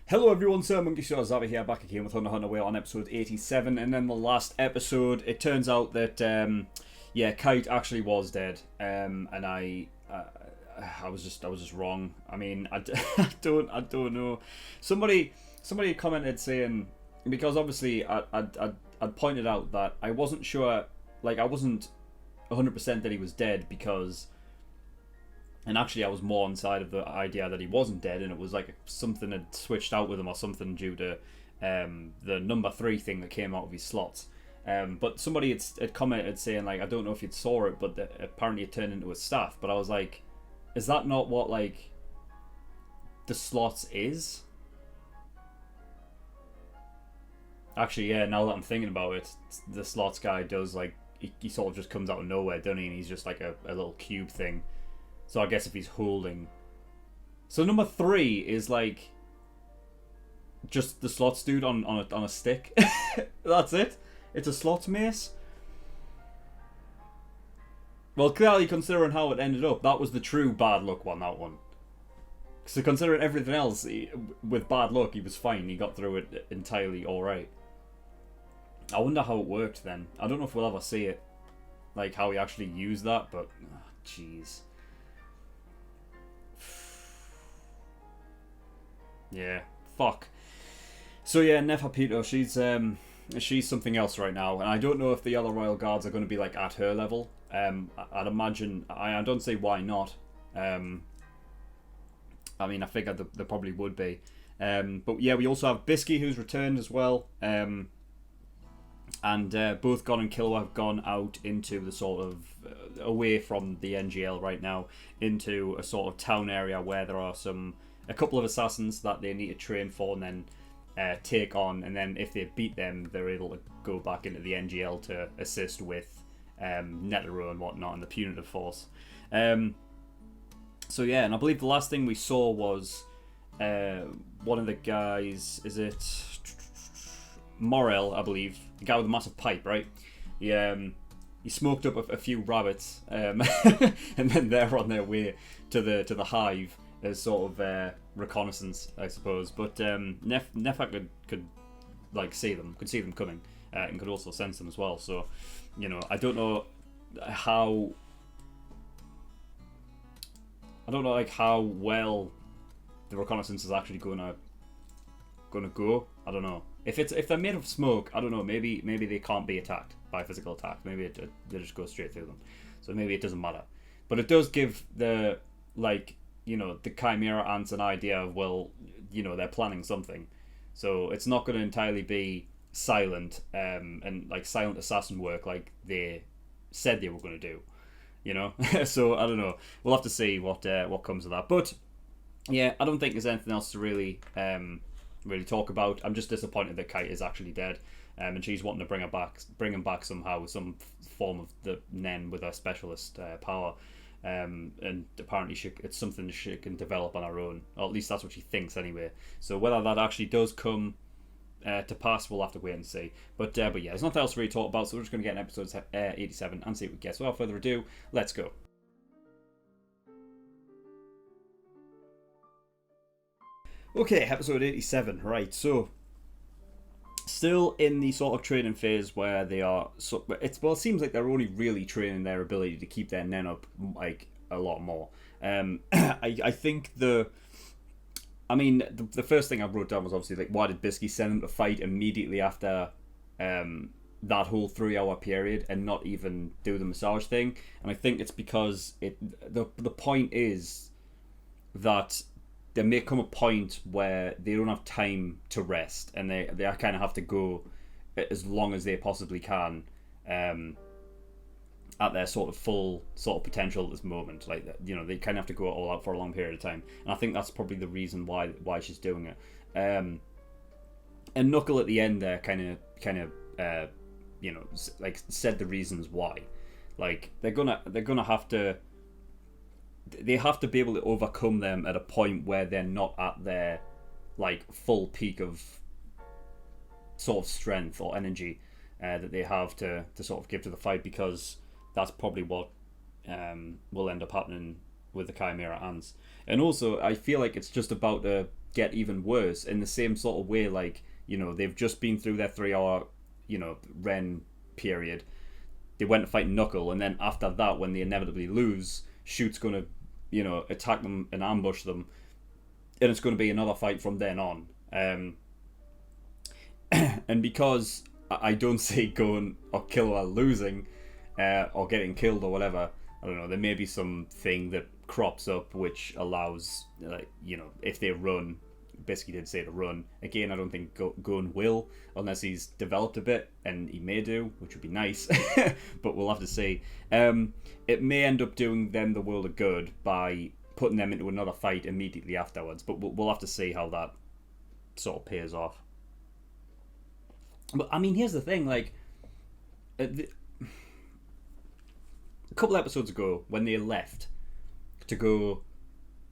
Hello everyone, SirMonkeySuit over here, back again with Hunter Hunter. We're on episode 87, and then the last episode, it turns out that, Kite actually was dead, and I was just wrong. I mean, I don't know. Somebody commented saying, because obviously I'd pointed out that I wasn't sure, like I wasn't 100% that he was dead because. And actually, I was more on the side of the idea that he wasn't dead, and it was like something had switched out with him or something due to the number 3 thing that came out of his slots. But somebody had commented saying, like, I don't know if you saw it, but apparently it turned into a staff. But I was like, is that not what, like, the slots is? Actually, yeah, now that I'm thinking about it, the slots guy does, like, he sort of just comes out of nowhere, doesn't he? And he's just like a little cube thing. So I guess if he's holding... So number 3 is like... just the slots dude on a stick. That's it. It's a slots mace. Well, clearly considering how it ended up, that was the true bad luck one, that one. So considering everything else, with bad luck, he was fine. He got through it entirely alright. I wonder how it worked then. I don't know if we'll ever see it. Like, how he actually used that, but... jeez. Yeah, fuck. So yeah, Neferpito, she's something else right now, and I don't know if the other royal guards are going to be like at her level. I'd imagine. I don't see why not. I mean, I figured they probably would be. But yeah, we also have Bisky, who's returned as well. And both Gon and Killua have gone out into the sort of away from the NGL right now, into a sort of town area where there are a couple of assassins that they need to train for and then take on, and then if they beat them, they're able to go back into the NGL to assist with Netero and whatnot and the punitive force. So yeah, and I believe the last thing we saw was one of the guys, is it Morel, I believe, the guy with the massive pipe, right? He smoked up a few rabbits, and then they're on their way to the hive as sort of reconnaissance, I suppose. But Nefa could like see them coming, and could also sense them as well. So, you know, I don't know like how well the reconnaissance is actually gonna go. I don't know if they're made of smoke. I don't know. Maybe they can't be attacked by physical attack. Maybe they just go straight through them. So maybe it doesn't matter. But it does give the the Chimera ants an idea of, well, they're planning something. So it's not going to entirely be silent and like silent assassin work like they said they were going to do. So I don't know. We'll have to see what comes of that. But yeah, I don't think there's anything else to really talk about. I'm just disappointed that Kite is actually dead, and she's wanting to bring him back somehow, with some form of the Nen with her specialist power. And apparently it's something she can develop on her own, or at least that's what she thinks anyway. So whether that actually does come to pass, we'll have to wait and see. But yeah, there's nothing else to really talk about, so we're just going to get in episode 87 and see what we get. So without further ado, let's go. Okay, episode 87, right, so still in the sort of training phase where they are. It seems like they're only really training their ability to keep their Nen up like a lot more. I think the first thing I wrote down was obviously like, why did Bisky send them to fight immediately after that whole 3-hour period and not even do the massage thing? And I think it's because the point is that there may come a point where they don't have time to rest, and they kind of have to go as long as they possibly can at their sort of full sort of potential at this moment. Like, they kind of have to go all out for a long period of time, and I think that's probably the reason why she's doing it. And Knuckle at the end there kind of like said the reasons why. Like they're gonna have to. They have to be able to overcome them at a point where they're not at their like full peak of sort of strength or energy that they have to sort of give to the fight, because that's probably what will end up happening with the Chimera ants. And also, I feel like it's just about to get even worse in the same sort of way. Like, you know, they've just been through their 3 hour, you know, Ren period. They went to fight Knuckle, and then after that, when they inevitably lose, Shoot's gonna, you know, attack them and ambush them, and it's going to be another fight from then on. And because I don't see Gon or Killua losing or getting killed or whatever, I don't know, there may be something that crops up which allows, you know, if they run, basically did say to run. Again, I don't think Gon will, unless he's developed a bit, and he may do, which would be nice, but we'll have to see. It may end up doing them the world of good by putting them into another fight immediately afterwards, but we'll have to see how that sort of pays off. But I mean, here's the thing, like, a couple episodes ago, when they left to go,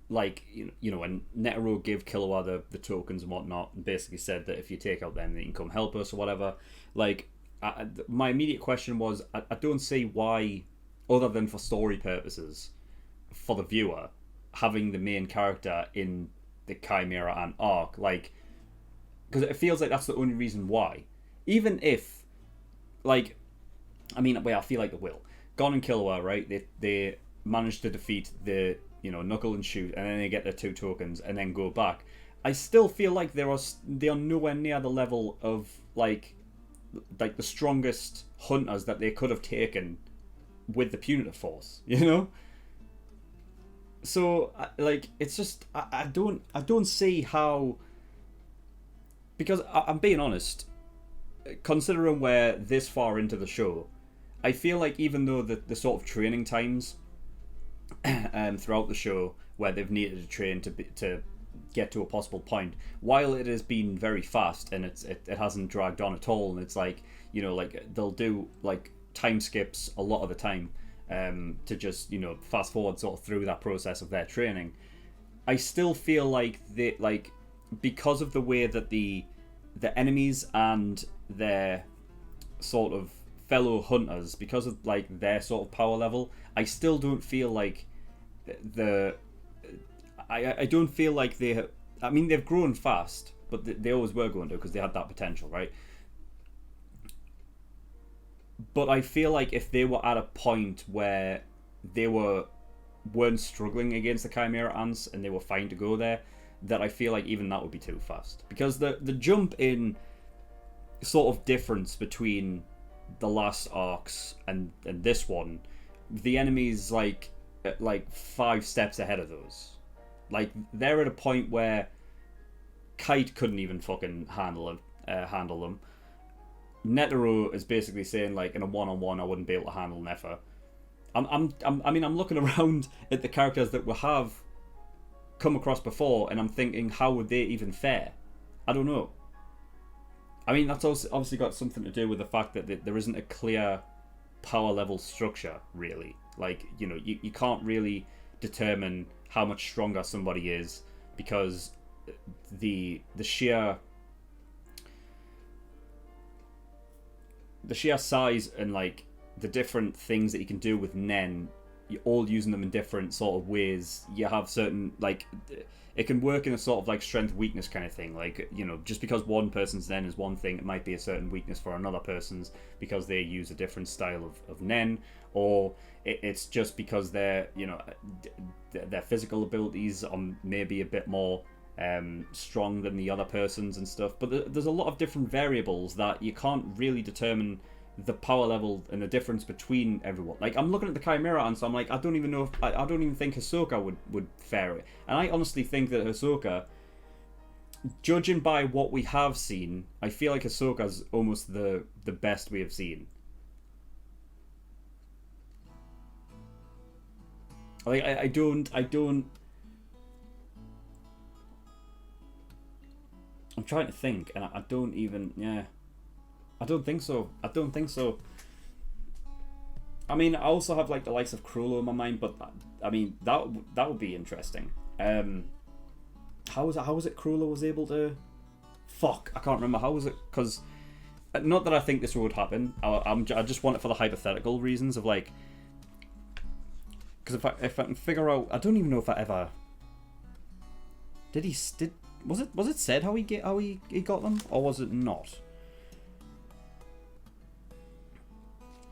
like, you know, when Netero gave Killua the tokens and whatnot, and basically said that if you take out them, then you can come help us or whatever, like, my immediate question was, I don't see why, other than for story purposes, for the viewer, having the main character in the Chimera Ant arc, like, because it feels like that's the only reason why. Even if, like, I mean, well, I feel like they will. Gon and Killua, right? They managed to defeat the, you know, Knuckle and Shoot, and then they get their 2 tokens and then go back. I still feel like they are nowhere near the level of like the strongest hunters that they could have taken with the punitive force, you know. So, like, it's just I don't see how, because I'm being honest, considering we're this far into the show, I feel like even though the sort of training times throughout the show where they've needed to train to get to a possible point, while it has been very fast and it hasn't dragged on at all, and it's like, you know, like they'll do like time skips a lot of the time to just, you know, fast forward sort of through that process of their training. I still feel like they, like, because of the way that the enemies and their sort of fellow hunters, because of like their sort of power level, I still don't feel like I don't feel like I mean, they've grown fast, but they always were going to, because they had that potential, right? But I feel like if they were at a point where they weren't struggling against the Chimera Ants and they were fine to go there, that I feel like even that would be too fast. Because the jump in sort of difference between the last arcs and this one, the enemy's like 5 steps ahead of those. Like, they're at a point where Kite couldn't even fucking handle them. Netero is basically saying, like, in a one-on-one, I wouldn't be able to handle Nefer. I mean, I'm looking around at the characters that we have come across before, and I'm thinking, how would they even fare? I don't know. I mean, that's also obviously got something to do with the fact that there isn't a clear power level structure, really. Like, you know, you can't really determine how much stronger somebody is, because the sheer size and like the different things that you can do with Nen, you're all using them in different sort of ways. You have certain, like, it can work in a sort of like strength weakness kind of thing. Like, you know, just because one person's Nen is one thing, it might be a certain weakness for another person's because they use a different style of Nen, or it's just because their, you know, their physical abilities are maybe a bit more strong than the other person's and stuff. But there's a lot of different variables that you can't really determine the power level and the difference between everyone. Like, I'm looking at the Chimera Ants, so I'm like, I don't even know if I don't even think Hisoka would fare it. And I honestly think that Hisoka, judging by what we have seen, I feel like Hisoka's almost the best we have seen. Like, I don't. I'm trying to think, and I don't even. Yeah, I don't think so. I mean, I also have like the likes of Cruello in my mind, but I mean that would be interesting. How was it Cruello was able to? Fuck, I can't remember. How was it? Because not that I think this would happen. I just want it for the hypothetical reasons of like. Because if I can figure out, I don't even know if I ever did. Was it said how he got them, or was it not?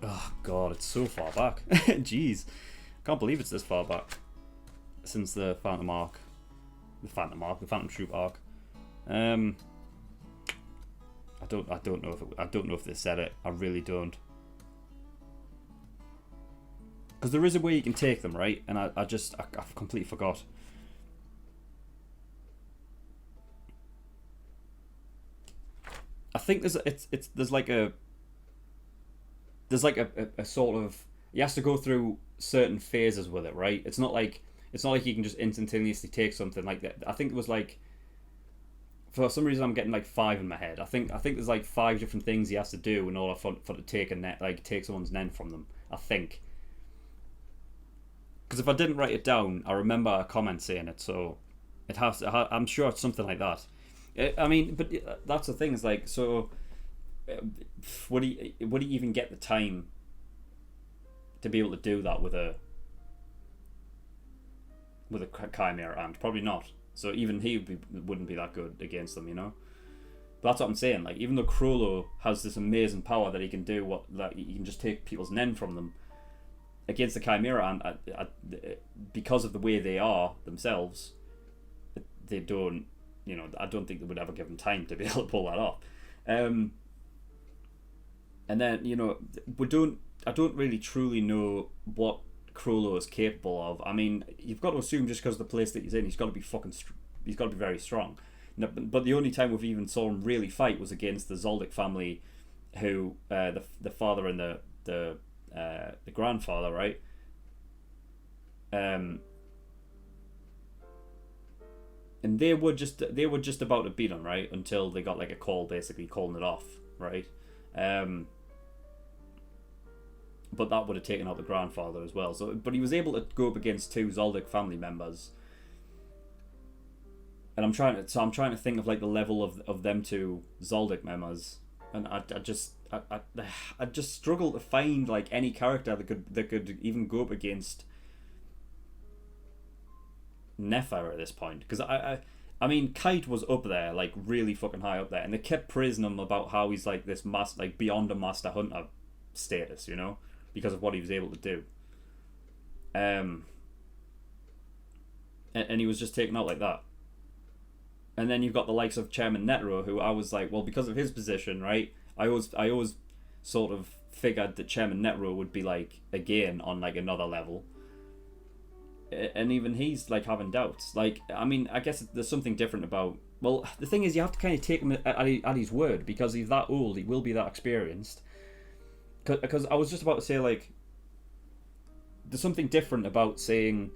Oh god, it's so far back. Jeez, can't believe it's this far back since the Phantom Troop arc. I don't know if they said it. I really don't. Because there is a way you can take them, right? And I've completely forgot. I think there's like a sort of, you have to go through certain phases with it, right? It's not like you can just instantaneously take something like that. I think it was like, for some reason I'm getting like 5 in my head. I think there's like 5 different things he has to do in order for to take take someone's nen from them. I think. Because if I didn't write it down, I remember a comment saying it, so it has to, I'm sure it's something like that. I mean, but that's the thing, is like, so would he even get the time to be able to do that with a Chimera Ant? Probably not. So even he wouldn't be that good against them, you know. But that's what I'm saying. Like, even though Krollo has this amazing power that he can do that he can just take people's nen from them, against the Chimera Ant, because of the way they are themselves, they don't. You know, I don't think they would ever give him time to be able to pull that off. And then, you know, I don't really truly know what Krollo is capable of. I mean, you've got to assume just because of the place that he's in, he's got to be very strong. But the only time we've even saw him really fight was against the Zoldyck family, who the father and the grandfather, right? And they were just about to beat him, right? Until they got like a call, basically calling it off, right? But that would have taken out the grandfather as well. So, but he was able to go up against 2 Zoldyck family members. And I'm trying to think of like the level of them 2 Zoldyck members, and I just struggle to find like any character that could even go up against Nefer at this point, because I mean, Kite was up there, like really fucking high up there, and they kept praising him about how he's like this like beyond a master hunter status, you know, because of what he was able to do. And he was just taken out like that. And then you've got the likes of Chairman Netero, who I was like, well, because of his position, right? I always sort of figured that Chairman Netero would be like again on like another level. And even he's like having doubts. Like, I mean, I guess there's something different about. Well, the thing is, you have to kind of take him at his word, because he's that old. He will be that experienced. Because I was just about to say, like, there's something different about saying,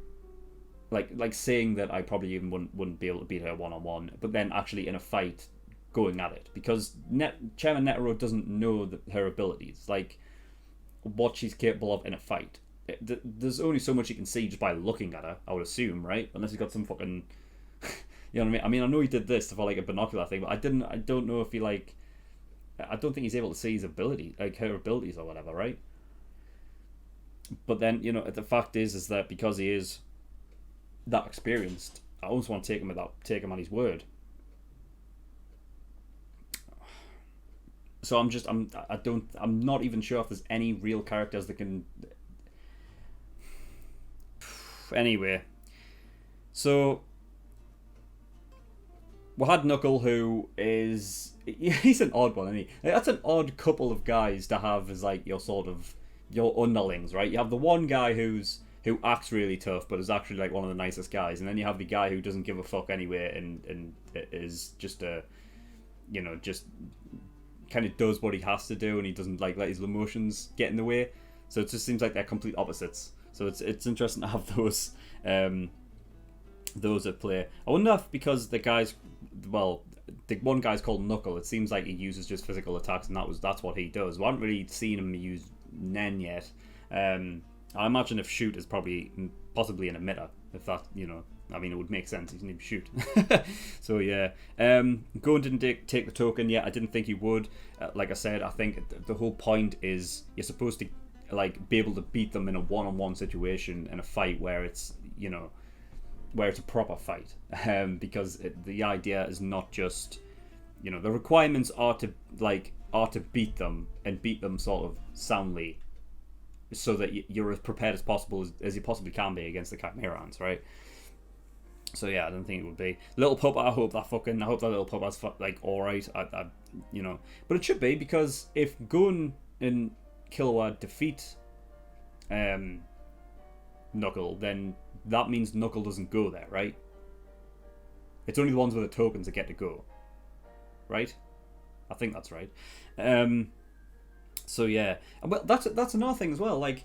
like saying that I probably even wouldn't be able to beat her one-on-one, but then actually in a fight going at it, because Chairman Netero doesn't know her abilities, like what she's capable of in a fight. There's only so much you can see just by looking at her, I would assume, right? Unless he's got some fucking, you know what I mean? I mean, I know he did this for like a binocular thing, but I don't know if he like, I don't think he's able to see his ability, like her abilities or whatever, right? But then, you know, the fact is that because he is that experienced, I always want to take him at his word. So I'm not even sure if there's any real characters that can. Anyway, so we had Knuckle, who is, he's an odd one, isn't he? That's an odd couple of guys to have as like your sort of your underlings, right? You have the one guy who acts really tough but is actually like one of the nicest guys, and then you have the guy who doesn't give a fuck anyway and is just a, you know, just kind of does what he has to do, and he doesn't like let his emotions get in the way. So it just seems like they're complete opposites. So it's interesting to have those at play. I wonder if because the guys, well, the one guy's called Knuckle, it seems like he uses just physical attacks, and that's what he does. We haven't really seen him use Nen yet. I imagine if Shoot is possibly an emitter, if that, you know, I mean, it would make sense. He's named Shoot. So yeah, Gohan didn't take the token. Yeah, I didn't think he would. Like I said, I think the whole point is you're supposed to like be able to beat them in a one-on-one situation in a fight where it's, you know, where it's a proper fight, because the idea is not just, the requirements are to beat them and beat them sort of soundly, so that you're as prepared as possible as you possibly can be against the Chimerans, right? So yeah, I don't think it would be little pup. I hope that little pup is like all right. But it should be, because if Gun and Killua defeat Knuckle, then that means Knuckle doesn't go there, right? It's only the ones with the tokens that get to go, right? I think that's right. So yeah, well, that's another thing as well. Like,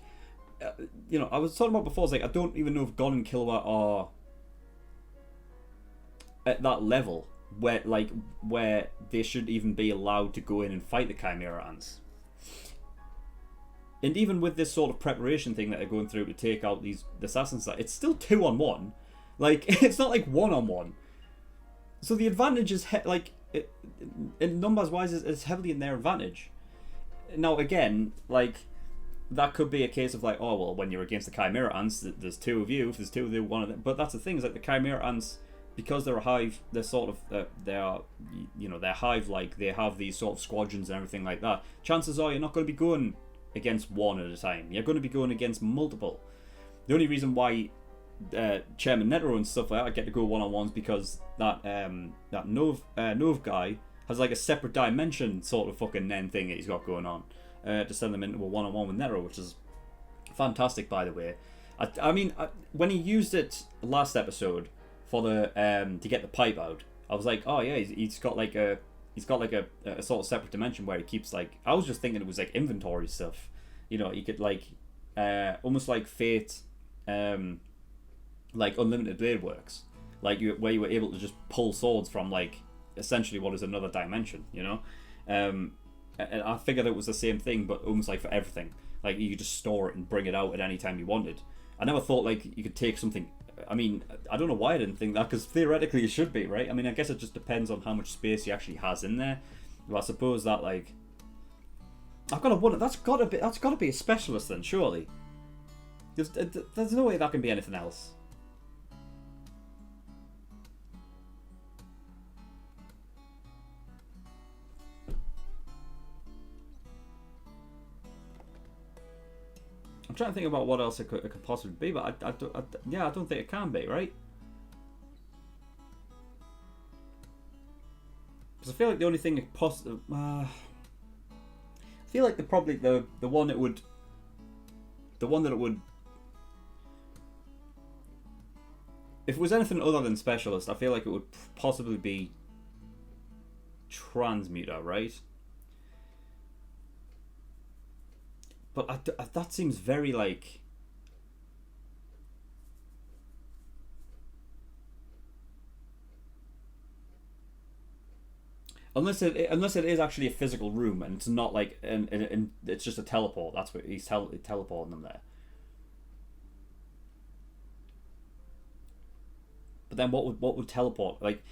I was talking about before. It's like, I don't even know if Gon and Killua are at that level where they should even be allowed to go in and fight the Chimera Ants. And even with this sort of preparation thing that they're going through to take out the assassins, it's still 2-on-1. Like, it's not like 1-on-1. So the advantage is in numbers wise is heavily in their advantage. Now again, like, that could be a case of like, oh well, when you're against the Chimera Ants, there's two of you. If there's two of you, one of them. But that's the thing, is like the Chimera Ants, because they're a hive, they're sort of they're hive-like. They have these sort of squadrons and everything like that. Chances are you're not going to be going against one at a time. You're going to be going against multiple. The only reason why Chairman Netero and stuff like that get to go one-on-ones, because that Nov guy has like a separate dimension sort of fucking Nen thing that he's got going on, to send them into a one-on-one with Netero, which is fantastic, by the way. I mean, when he used it last episode for the to get the pipe out, I was like, oh yeah, he's got like a sort of separate dimension where he keeps, like, I was just thinking it was like inventory stuff. You could like almost like Fate, like Unlimited Blade Works, like where you were able to just pull swords from like essentially what is another dimension, and I figured it was the same thing, but almost like for everything, like you could just store it and bring it out at any time you wanted. I never thought like you could take something. I mean, I don't know why I didn't think that, because theoretically it should be, right? I mean, I guess it just depends on how much space he actually has in there. Well, I suppose that, like, I've got to wonder, that's got to be a specialist then, surely. There's no way that can be anything else. I'm trying to think about what else it could possibly be, but I don't think it can be, right? Because I feel like the only thing it possibly, I feel like the one that it would, if it was anything other than specialist, I feel like it would possibly be transmuter, right? But that seems very like, unless it is actually a physical room and it's not like and it's just a teleport. That's what he's teleporting them there. But then what would teleport, like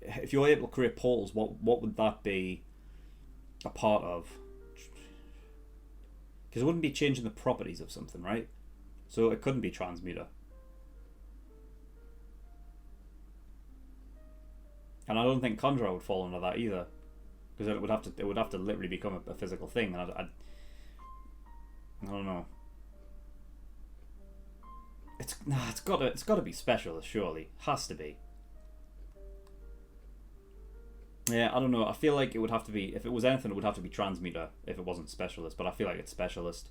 if you're able to create portals, what would that be a part of? Because it wouldn't be changing the properties of something, right? So it couldn't be transmuter. And I don't think Conjurer would fall under that either, because it would have to literally become a physical thing, and I don't know. It's got to be specialist, surely. Has to be. Yeah, I don't know. I feel like it would have to be, if it was anything, it would have to be transmuter if it wasn't specialist. But I feel like it's specialist.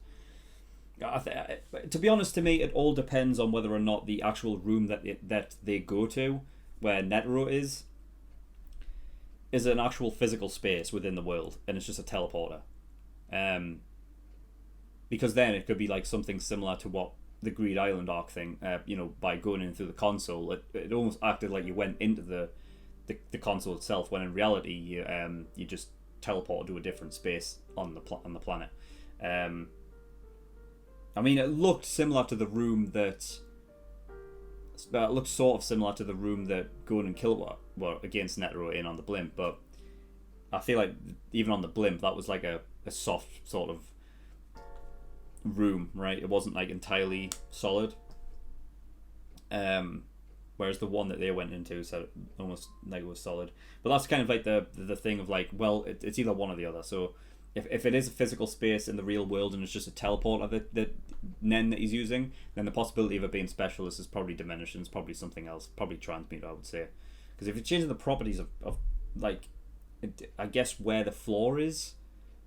To be honest, to me, it all depends on whether or not the actual room that they go to, where Netero is an actual physical space within the world, and it's just a teleporter. Because then it could be like something similar to what the Greed Island arc thing. By going in through the console, it almost acted like you went into the console itself, when in reality you just teleport to a different space on the planet. I mean, it looked similar to the room that looked sort of similar to the room that Gon and Killua were against Netero in on the blimp, but I feel like even on the blimp that was like a soft sort of room, right? It wasn't like entirely solid. Whereas the one that they went into said almost like it was solid. But that's kind of like the thing of like, well, it's either one or the other. So if it is a physical space in the real world and it's just a teleporter that Nen that he's using, then the possibility of it being specialist is probably diminished, and it's probably something else, probably transmuter, I would say. Because if you're changing the properties of like, I guess where the floor is,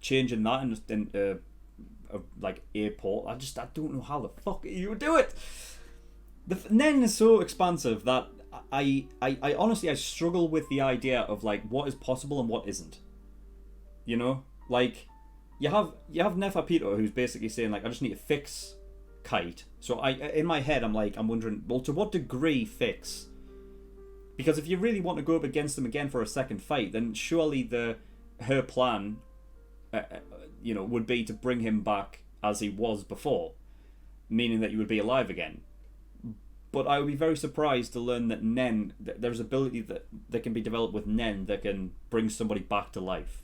changing that in like a port, I don't know how the fuck you would do it. The Nen is so expansive that I honestly I struggle with the idea of like what is possible and what isn't. You know, like you have Neferpito who's basically saying like I just need to fix Kite. So in my head I'm wondering, well, to what degree fix? Because if you really want to go up against him again for a second fight, then surely her plan, would be to bring him back as he was before, meaning that he would be alive again. But I would be very surprised to learn that Nen, there's ability that can be developed with Nen that can bring somebody back to life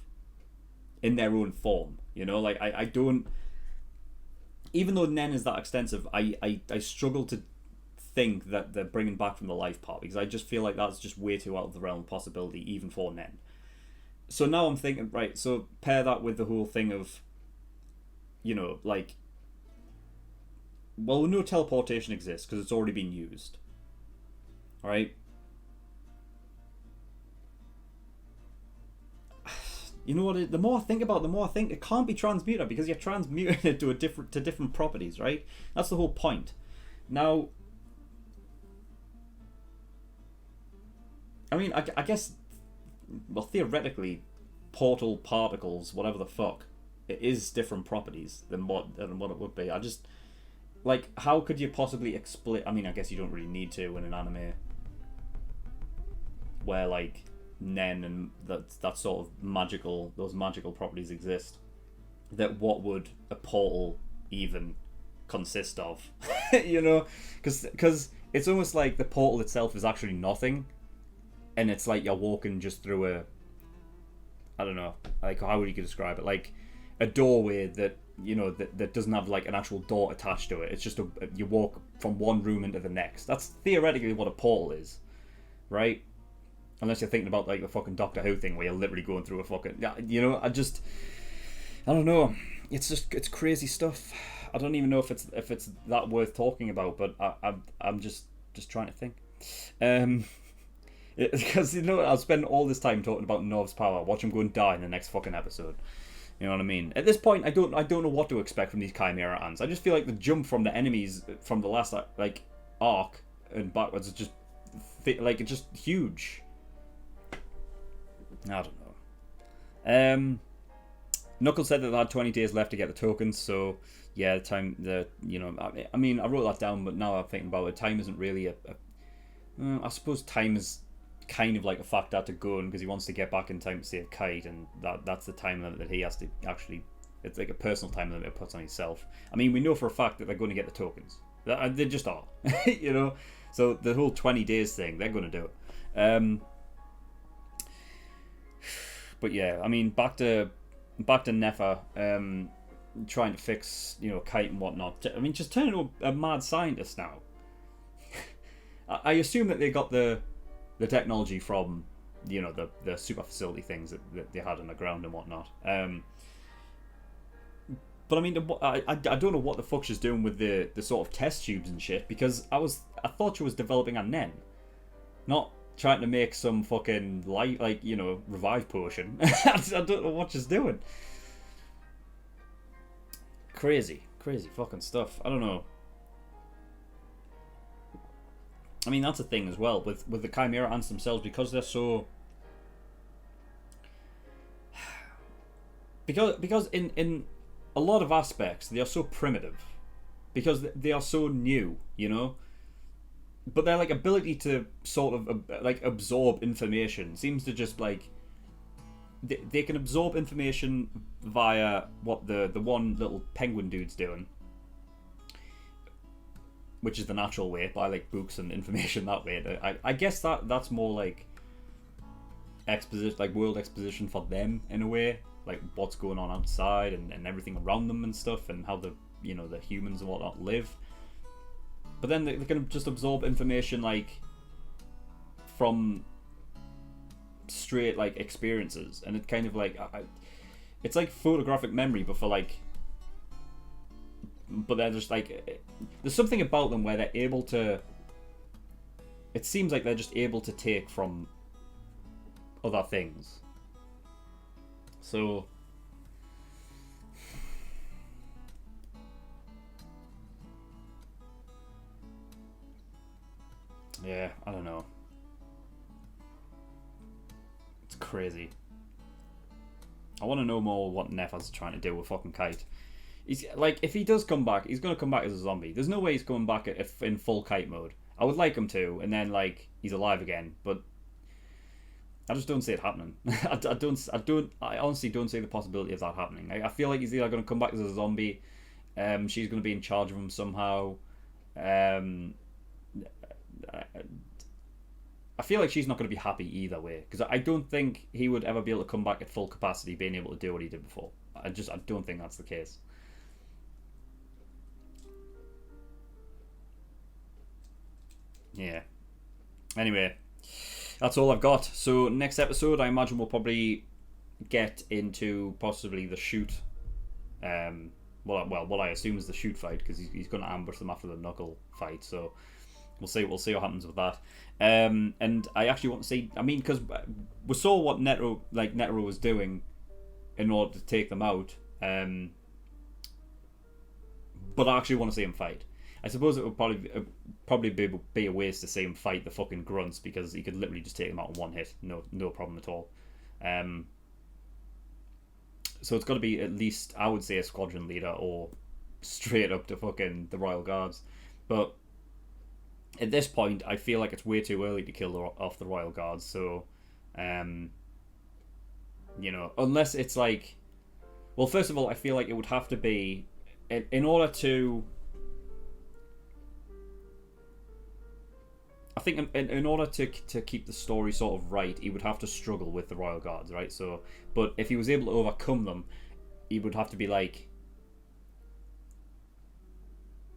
in their own form. You know, like I don't. Even though Nen is that extensive, I struggle to think that they're bringing back from the life part, because I just feel like that's just way too out of the realm of possibility, even for Nen. So now I'm thinking, right, so pair that with the whole thing of, like, well, we know teleportation exists because it's already been used. Alright? You know what? The more I think about it, the more I think it can't be transmuter, because you're transmuting it to different properties, right? That's the whole point. Now, I mean, I guess, well, theoretically, portal particles, whatever the fuck, it is different properties than what it would be. I just, like, how could you possibly explain? I mean, I guess you don't really need to in an anime where, like, Nen and that sort of those magical properties exist. That what would a portal even consist of? You know, because it's almost like the portal itself is actually nothing, and it's like you're walking just through I don't know, like, how would you describe it? Like a doorway that, that doesn't have like an actual door attached to it. It's just you walk from one room into the next. That's theoretically what a portal is, right? Unless you're thinking about like the fucking Doctor Who thing where you're literally going through a fucking, I don't know. It's crazy stuff. I don't even know if it's that worth talking about, but I'm just trying to think. Because I'll spend all this time talking about Nov's power. Watch him go and die in the next fucking episode. You know what I mean? At this point, I don't know what to expect from these Chimera ants. I just feel like the jump from the enemies from the last like arc and backwards is just it's just huge. I don't know. Knuckles said that they had 20 days left to get the tokens, so yeah, I mean, I wrote that down, but now I'm thinking about it, time isn't really I suppose time is kind of like a factor to go on, because he wants to get back in time to save Kite, and that's the time limit that he has to actually, it's like a personal time limit he puts on himself. I mean, we know for a fact that they're going to get the tokens. They just are. So the whole 20 days thing, they're going to do it. But yeah, I mean, back to Nefer, trying to fix, Kite and whatnot. I mean, just turn into a mad scientist now. I assume that they got the technology from, the super facility things that they had on the ground and whatnot. But I mean, I don't know what the fuck she's doing with the sort of test tubes and shit, because I thought she was developing a Nen, not trying to make some fucking revive potion. I don't know what she's doing. Crazy fucking stuff. I don't know. I mean, that's a thing as well with the Chimera ants themselves, because they're so. Because in a lot of aspects they are so primitive, because they are so new, But their ability to sort of absorb information seems to just they can absorb information via what the one little penguin dude's doing, which is the natural way, by books and information that way. I guess that's more like exposition, world exposition for them in a way, what's going on outside and everything around them and stuff, and how the the humans and whatnot live. but then they can just absorb information like from straight like experiences, and it kind of like it's like photographic memory, but for like, but they're just like, there's something about them where they're able to, it seems like they're just able to take from other things. So yeah, I don't know. It's crazy. I want to know more what Nefa's trying to do with fucking Kite. He's like, if he does come back, he's gonna come back as a zombie. There's no way he's coming back in full Kite mode. I would like him to, and then like he's alive again, but I just don't see it happening. I honestly don't see the possibility of that happening. I feel like he's either going to come back as a zombie, she's going to be in charge of him somehow. I feel like she's not going to be happy either way, because I don't think he would ever be able to come back at full capacity, being able to do what he did before. I don't think that's the case. Yeah. Anyway, that's all I've got. So next episode, I imagine we'll probably get into possibly the shoot. Well, what I assume is the shoot fight, because he's going to ambush them after the knuckle fight. So we'll see what happens with that. And I actually want to see. I mean, because we saw what Netero was doing in order to take them out. But I actually want to see him fight. I suppose it would probably be a waste to see him fight the fucking grunts, because he could literally just take them out in one hit, no problem at all. So it's got to be at least, I would say, a squadron leader, or straight up to fucking the Royal Guards. But at this point, I feel like it's way too early to kill off the Royal Guards. So, unless it's like, well, first of all, I feel like it would have to be in order to. I think in order to keep the story sort of right, he would have to struggle with the Royal Guards, right? So, but if he was able to overcome them, he would have to be like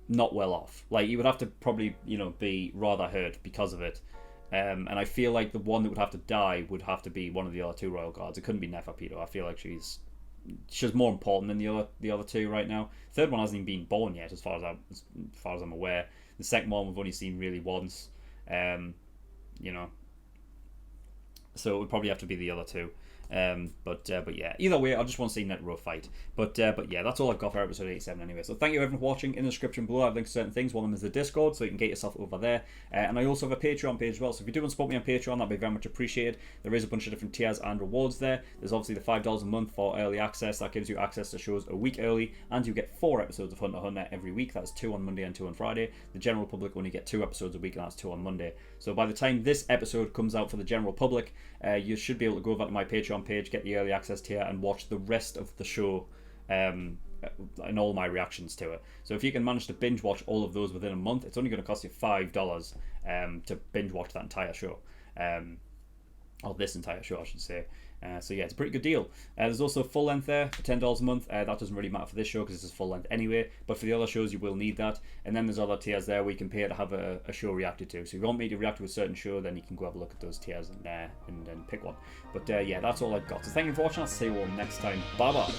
not well off. Like, he would have to probably, be rather hurt because of it. And I feel like the one that would have to die would have to be one of the other two Royal Guards. It couldn't be Neferpitou. I feel like she's more important than the other two right now. Third one hasn't even been born yet, as far as I'm aware. The second one we've only seen really once. So it would probably have to be the other two. But yeah, either way, I just want to see Netero fight. But yeah, that's all I've got for episode 87 anyway. So thank you everyone for watching. In the description below, I've linked to certain things. One of them is the Discord, so you can get yourself over there. And I also have a Patreon page as well. So if you do want to support me on Patreon, that'd be very much appreciated. There is a bunch of different tiers and rewards there. There's obviously the $5 a month for early access. That gives you access to shows a week early, and you get 4 episodes of Hunter x Hunter every week. That's 2 on Monday and 2 on Friday. The general public only get 2 episodes a week, and that's 2 on Monday. So by the time this episode comes out for the general public, you should be able to go over to my Patreon page, get the early access tier, and watch the rest of the show and all my reactions to it. So if you can manage to binge watch all of those within a month, it's only going to cost you $5 to binge watch that entire show, or this entire show, I should say. So yeah, it's a pretty good deal. There's also full length there for $10 a month. That doesn't really matter for this show because this is full length anyway, but for the other shows you will need that. And then there's other tiers there where you can pay to have a show reacted to. So if you want me to react to a certain show, then you can go have a look at those tiers and pick one. But yeah, that's all I've got. So thank you for watching. I'll see you all next time. Bye bye.